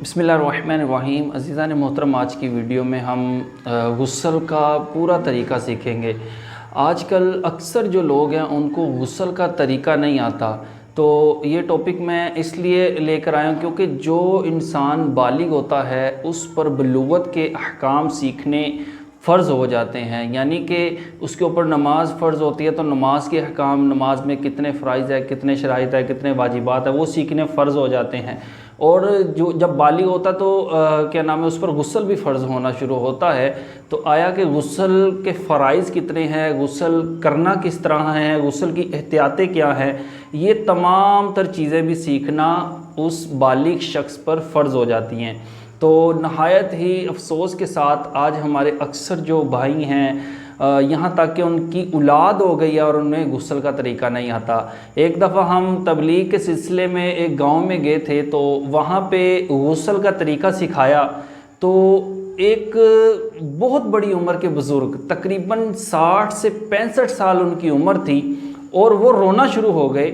बिस्मिल्लाहिर्रहमानिर्रहीम। अज़ीज़ान मोहतरम, आज की वीडियो में हम गुस्ल का पूरा तरीका सीखेंगे। आजकल अक्सर जो लोग हैं उनको गुस्ल का तरीका नहीं आता, तो ये टॉपिक मैं इसलिए लेकर आया हूँ क्योंकि जो इंसान बालिग होता है उस पर बलूगत के अहकाम सीखने फ़र्ज़ हो जाते हैं। यानी कि उसके ऊपर नमाज़ फ़र्ज़ होती है तो नमाज के अहकाम, नमाज में कितने फ़राइज़ है, कितने शराइत है, कितने वाजिबात है, वो सीखने फ़र्ज़ हो जाते हैं। और जो जब बालिग होता तो क्या नाम है, उस पर गुस्ल भी फ़र्ज़ होना शुरू होता है। तो आया कि गुस्ल के फ़राइज़ कितने हैं, गुस्ल करना किस तरह है, गुस्ल की एहतियातें क्या हैं, ये तमाम तर चीज़ें भी सीखना उस बालिग शख्स पर फ़र्ज़ हो जाती हैं। तो नहायत ही अफसोस के साथ आज हमारे अक्सर जो भाई हैं, यहाँ तक कि उनकी औलाद हो गई है और उन्हें गुस्ल का तरीका नहीं आता। एक दफ़ा हम तबलीग के सिलसिले में एक गांव में गए थे, तो वहाँ पे गुस्ल का तरीका सिखाया। तो एक बहुत बड़ी उम्र के बुज़ुर्ग, तकरीबन 60 से 65 साल उनकी उम्र थी, और वो रोना शुरू हो गए।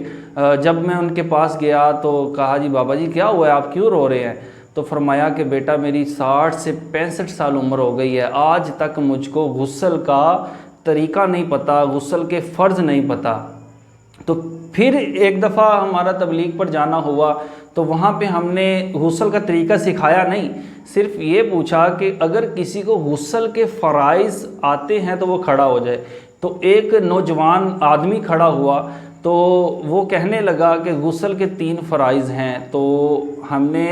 जब मैं उनके पास गया तो कहा, जी बाबा जी क्या हुआ है, आप क्यों रो रहे हैं? तो फरमाया कि बेटा मेरी 60 से 65 साल उम्र हो गई है, आज तक मुझको गुस्ल का तरीका नहीं पता, गुस्ल के फ़र्ज़ नहीं पता। तो फिर एक दफ़ा हमारा तबलीग पर जाना हुआ, तो वहाँ पे हमने गुस्ल का तरीका सिखाया नहीं, सिर्फ ये पूछा कि अगर किसी को गुस्ल के फ़राइज़ आते हैं तो वो खड़ा हो जाए। तो एक नौजवान आदमी खड़ा हुआ, तो वो कहने लगा कि गुस्ल के 3 फ़राइज़ हैं। तो हमने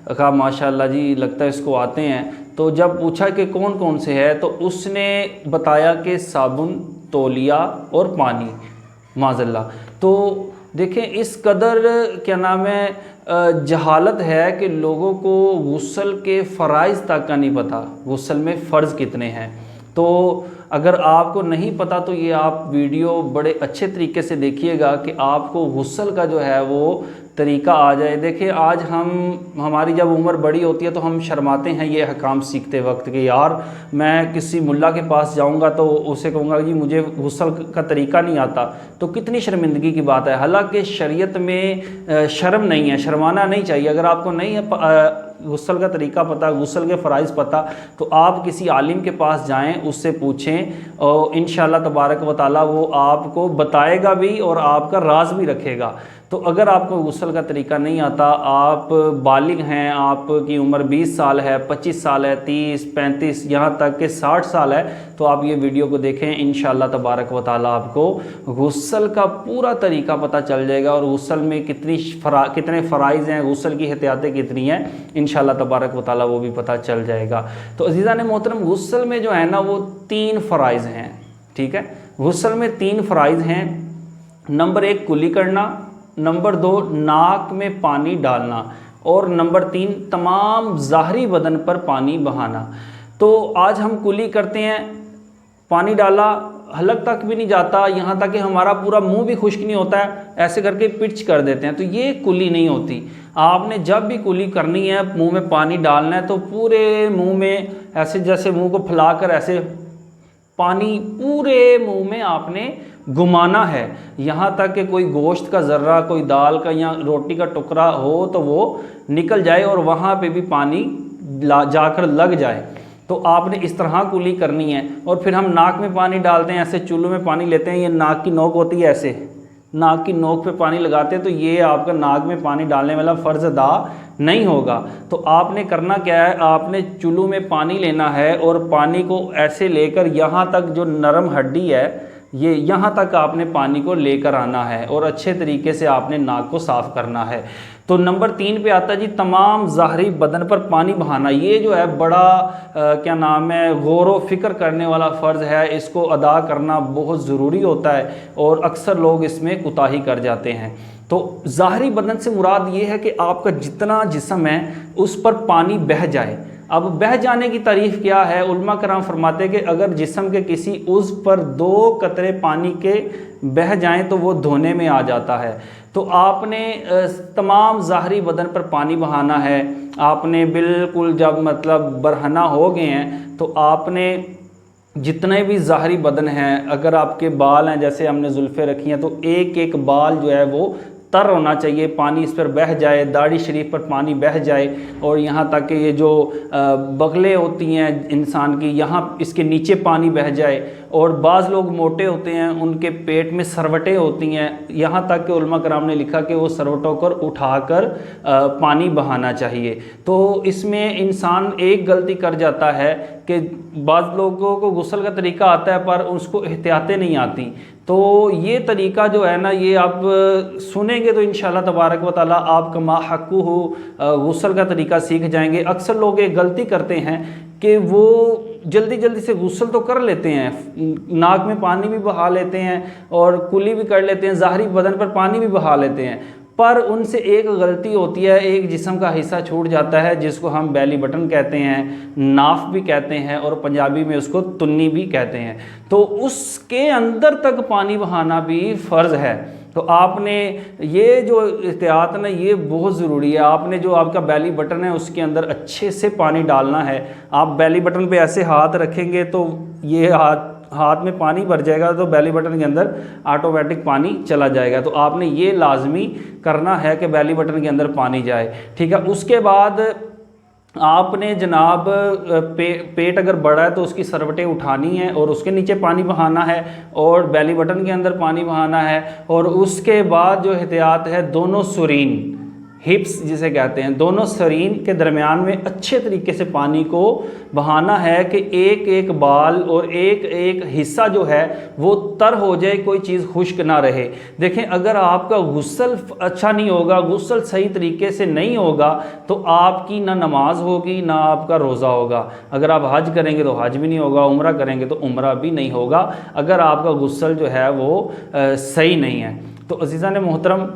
कहा माशाअल्लाह जी, लगता है इसको आते हैं। तो जब पूछा कि कौन कौन से है, तो उसने बताया कि साबुन, तौलिया और पानी। माज़ल्ला। तो देखें इस कदर क्या नाम है जहालत है कि लोगों को गुस्ल के फ़राइज़ तक का नहीं पता, गुस्ल में फ़र्ज़ कितने हैं। तो अगर आपको नहीं पता तो ये आप वीडियो बड़े अच्छे तरीके से देखिएगा कि आपको गुस्ल का जो है वो तरीका आ जाए। देखिए आज हमारी जब उम्र बड़ी होती है तो हम शर्माते हैं ये अहकाम सीखते वक्त कि यार मैं किसी मुल्ला के पास जाऊंगा तो उसे कहूँगा जी मुझे गुस्ल का तरीका नहीं आता, तो कितनी शर्मिंदगी की बात है। हालांकि शरीयत में शर्म नहीं है, शर्माना नहीं चाहिए। अगर आपको नहीं है गुस्ल का तरीका पता, गुस्ल के फ़राइज़ पता, तो आप किसी आलिम के पास जाएं, उससे पूछें और इंशाअल्लाह तबारक व तआला वो आपको बताएगा भी और आपका राज भी रखेगा। तो अगर आपको गुस्ल का तरीका नहीं आता, आप बालिग हैं, आपकी उम्र 20 साल है, 25 साल है, 30, 35, यहाँ तक कि 60 साल है, तो आप ये वीडियो को देखें, इंशाअल्लाह तबारक व तआला आपको गुस्ल का पूरा तरीका पता चल जाएगा और गुस्ल में कितने फ़राइज़ हैं, गुस्ल की एहतियातें कितनी हैं, इंशाअल्लाह तबारक व तआला वो भी पता चल जाएगा। तो अज़ीज़ान मोहतरम, गुस्ल में जो है ना वो 3 फ़राइज़ हैं। ठीक है, गुस्ल में 3 फ़राइज़ हैं। नंबर 1 कुली करना, नंबर 2 नाक में पानी डालना, और नंबर 3 तमाम ज़ाहरी बदन पर पानी बहाना। तो आज हम कुली करते हैं, पानी डाला, हलक तक भी नहीं जाता, यहाँ तक कि हमारा पूरा मुंह भी खुश्क नहीं होता है, ऐसे करके पिच कर देते हैं, तो ये कुली नहीं होती। आपने जब भी कुली करनी है, मुंह में पानी डालना है, तो पूरे मुंह में ऐसे, जैसे मुंह को फैलाकर ऐसे पानी पूरे मुंह में आपने घुमाना है, यहाँ तक कि कोई गोश्त का ज़र्रा, कोई दाल का या रोटी का टुकड़ा हो तो वो निकल जाए और वहाँ पे भी पानी जाकर लग जाए। तो आपने इस तरह कुली करनी है। और फिर हम नाक में पानी डालते हैं, ऐसे चुल्लू में पानी लेते हैं, ये नाक की नोक होती है, ऐसे नाक की नोक पे पानी लगाते हैं, तो ये आपका नाक में पानी डालने वाला फ़र्ज़ अदा नहीं होगा। तो आपने करना क्या है, आपने चुल्लू में पानी लेना है और पानी को ऐसे लेकर यहाँ तक जो नरम हड्डी है, ये यहाँ तक आपने पानी को लेकर आना है और अच्छे तरीके से आपने नाक को साफ़ करना है। तो नंबर 3 पे आता जी तमाम ज़ाहरी बदन पर पानी बहाना। ये जो है बड़ा क्या नाम है गौर व फिक्र करने वाला फ़र्ज़ है, इसको अदा करना बहुत ज़रूरी होता है और अक्सर लोग इसमें कोताही कर जाते हैं। तो ज़ाहरी बदन से मुराद ये है कि आपका जितना जिस्म है उस पर पानी बह जाए। अब बह जाने की तारीफ़ क्या है, उलमा कराम फरमाते हैं कि अगर जिस्म के किसी उज़्व पर 2 कतरे पानी के बह जाएं तो वो धोने में आ जाता है। तो आपने तमाम ज़ाहरी बदन पर पानी बहाना है। आपने बिल्कुल जब मतलब बरहना हो गए हैं तो आपने जितने भी ज़ाहरी बदन हैं, अगर आपके बाल हैं, जैसे हमने जुल्फ़े रखी हैं, तो एक एक बाल जो है वो तर होना चाहिए, पानी इस पर बह जाए, दाढ़ी शरीफ पर पानी बह जाए, और यहाँ तक कि ये जो बगलें होती हैं इंसान की, यहाँ इसके नीचे पानी बह जाए। और बाज़ लोग मोटे होते हैं, उनके पेट में सरवटें होती हैं, यहाँ तक कि उलमा कराम ने लिखा कि वो सरवटों को उठाकर पानी बहाना चाहिए। तो इसमें इंसान एक गलती कर जाता है कि बाज़ लोगों को गुस्ल का तरीका आता है पर उसको एहतियातें नहीं आती। तो ये तरीका जो है ना, ये आप सुनेंगे तो इंशाअल्लाह तबारक व तआला आप कमा हक़्क़ु हो गुस्ल का तरीका सीख जाएंगे। अक्सर लोग एक गलती करते हैं कि वो जल्दी जल्दी से गुस्ल तो कर लेते हैं, नाक में पानी भी बहा लेते हैं और कुली भी कर लेते हैं, ज़ाहरी बदन पर पानी भी बहा लेते हैं, पर उनसे एक गलती होती है, एक जिस्म का हिस्सा छूट जाता है जिसको हम बेली बटन कहते हैं, नाफ भी कहते हैं और पंजाबी में उसको तुन्नी भी कहते हैं। तो उसके अंदर तक पानी बहाना भी फ़र्ज़ है। तो आपने ये जो एहतियात ना, ये बहुत ज़रूरी है। आपने जो आपका बेली बटन है उसके अंदर अच्छे से पानी डालना है। आप बेली बटन पे ऐसे हाथ रखेंगे तो ये हाथ में पानी भर जाएगा, तो बेली बटन के अंदर ऑटोमेटिक पानी चला जाएगा। तो आपने ये लाजमी करना है कि बेली बटन के अंदर पानी जाए, ठीक है। उसके बाद आपने जनाब पेट अगर बड़ा है तो उसकी सरवटें उठानी है और उसके नीचे पानी बहाना है और बेली बटन के अंदर पानी बहाना है। और उसके बाद जो एहतियात है, दोनों सुरीन, हिप्स जिसे कहते हैं, दोनों सरीन के दरमियान में अच्छे तरीके से पानी को बहाना है कि एक एक बाल और एक एक हिस्सा जो है वो तर हो जाए, कोई चीज़ खुश्क ना रहे। देखें, अगर आपका गुस्ल अच्छा नहीं होगा, गुस्ल सही तरीके से नहीं होगा, तो आपकी ना नमाज होगी ना आपका रोज़ा होगा। अगर आप हज करेंगे तो हज भी नहीं होगा, उम्रा करेंगे तो उम्रा भी नहीं होगा, अगर आपका गुस्ल जो है वो सही नहीं है। तो अज़ीज़ान मोहतरम,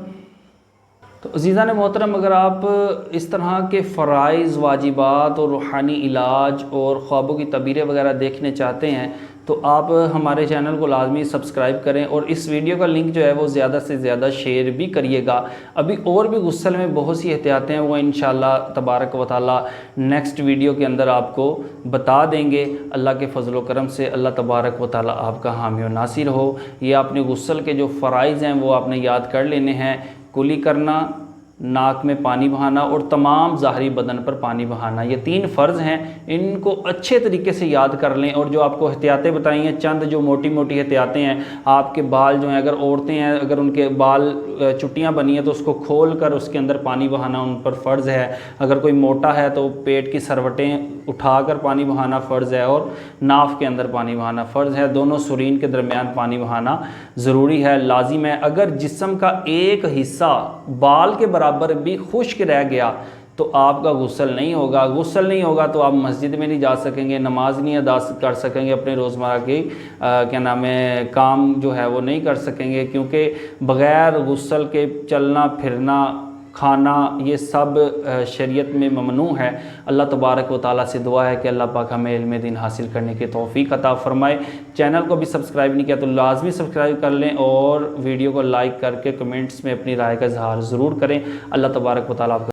अगर आप इस तरह के फ़राइज़, वाजिबात और रूहानी इलाज और ख्वाबों की तबीरें वगैरह देखने चाहते हैं तो आप हमारे चैनल को लाजमी सब्सक्राइब करें और इस वीडियो का लिंक जो है वो ज़्यादा से ज़्यादा शेयर भी करिएगा। अभी और भी गुस्ल में बहुत सी एहतियातें हैं, वो इंशाअल्लाह तबारक व तआला नेक्स्ट वीडियो के अंदर आपको बता देंगे। अल्लाह के फजल व करम से अल्लाह तबारक व तआला आपका हामी और नासिर हो। ये आपने गुस्ल के जो फ़राइज़ हैं वो आपने याद कर लेने हैं, कुली करना, नाक में पानी बहाना और तमाम ज़ाहरी बदन पर पानी बहाना, ये 3 फ़र्ज़ हैं। इनको अच्छे तरीके से याद कर लें। और जो आपको एहतियातें बताई हैं, चंद जो मोटी मोटी एहतियातें हैं, आपके बाल जो हैं, अगर औरतें हैं, अगर उनके बाल चुट्टियाँ बनी हैं तो उसको खोल कर उसके अंदर पानी बहाना उन पर फ़र्ज़ है। अगर कोई मोटा है तो पेट की सरवटें उठाकर पानी बहाना फ़र्ज़ है और नाफ के अंदर पानी बहाना फ़र्ज़ है। दोनों सुरीन के दरमियान पानी बहाना ज़रूरी है, लाजिम है। अगर जिस्म का एक हिस्सा बाल के बराबर भी खुश्क रह गया तो आपका गुस्ल नहीं होगा। गुस्ल नहीं होगा तो आप मस्जिद में नहीं जा सकेंगे, नमाज नहीं अदा कर सकेंगे, अपने रोज़मर्रा के क्या नाम है काम जो है वो नहीं कर सकेंगे, क्योंकि बग़ैर गुस्ल के चलना फिरना खाना ये सब शरीयत में ममनू है। अल्लाह तबारक व तआला से दुआ है कि अल्लाह पाक हमें इल्म दीन हासिल करने की तौफ़ीक अता फ़रमाए। चैनल को भी सब्सक्राइब नहीं किया तो लाजमी सब्सक्राइब कर लें और वीडियो को लाइक करके कमेंट्स में अपनी राय का इज़हार ज़रूर करें। अल्लाह तबारक व तआला आपका